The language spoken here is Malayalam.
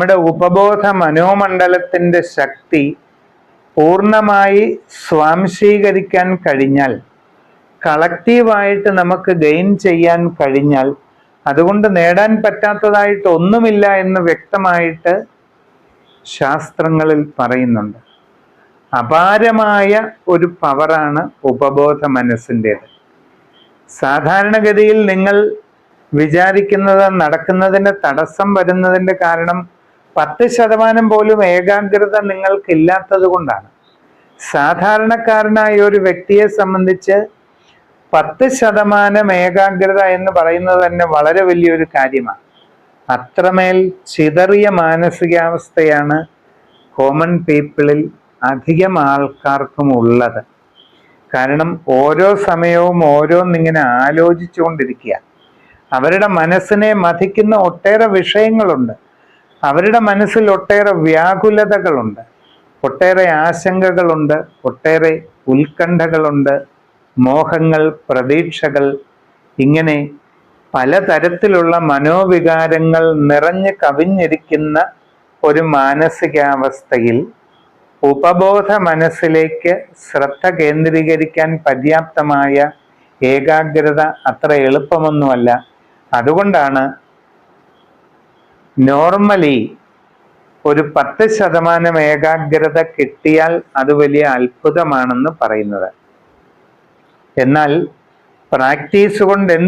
നമ്മുടെ ഉപബോധ മനോമണ്ഡലത്തിൻ്റെ ശക്തി പൂർണ്ണമായി സ്വാംശീകരിക്കാൻ കഴിഞ്ഞാൽ, കളക്റ്റീവായിട്ട് നമുക്ക് ഗെയിൻ ചെയ്യാൻ കഴിഞ്ഞാൽ, അതുകൊണ്ട് നേടാൻ പറ്റാത്തതായിട്ട് ഒന്നുമില്ല എന്ന് വ്യക്തമായിട്ട് ശാസ്ത്രങ്ങളിൽ പറയുന്നുണ്ട്. അപാരമായ ഒരു പവറാണ് ഉപബോധ മനസ്സിൻ്റേത്. സാധാരണഗതിയിൽ നിങ്ങൾ വിചാരിക്കുന്നത് നടക്കുന്നതിന് തടസ്സം വരുന്നതിൻ്റെ കാരണം 10% പോലും ഏകാഗ്രത നിങ്ങൾക്കില്ലാത്തത് കൊണ്ടാണ്. സാധാരണക്കാരനായ ഒരു വ്യക്തിയെ സംബന്ധിച്ച് 10% ഏകാഗ്രത എന്ന് പറയുന്നത് തന്നെ വളരെ വലിയൊരു കാര്യമാണ്. അത്രമേൽ ചിതറിയ മാനസികാവസ്ഥയാണ് കോമൺ പീപ്പിളിൽ അധികം ആൾക്കാർക്കും ഉള്ളത്. കാരണം ഓരോ സമയവും ഓരോന്നിങ്ങനെ ആലോചിച്ചുകൊണ്ടിരിക്കുക. അവരുടെ മനസ്സിനെ മഥിക്കുന്ന ഒട്ടേറെ വിഷയങ്ങളുണ്ട്. അവരുടെ മനസ്സിൽ ഒട്ടേറെ വ്യാകുലതകളുണ്ട്, ഒട്ടേറെ ആശങ്കകളുണ്ട്, ഒട്ടേറെ ഉത്കണ്ഠകളുണ്ട്, മോഹങ്ങൾ, പ്രതീക്ഷകൾ, ഇങ്ങനെ പലതരത്തിലുള്ള മനോവികാരങ്ങൾ നിറഞ്ഞു കവിഞ്ഞിരിക്കുന്ന ഒരു മാനസികാവസ്ഥയിൽ ഉപബോധ മനസ്സിലേക്ക് ശ്രദ്ധ കേന്ദ്രീകരിക്കാൻ പര്യാപ്തമായ ഏകാഗ്രത അത്ര എളുപ്പമൊന്നുമല്ല. അതുകൊണ്ടാണ് നോർമലി ഒരു 10% ഏകാഗ്രത കിട്ടിയാൽ അത് വലിയ അത്ഭുതമാണെന്ന് പറയുന്നത്. എന്നാൽ പ്രാക്ടീസ് കൊണ്ട്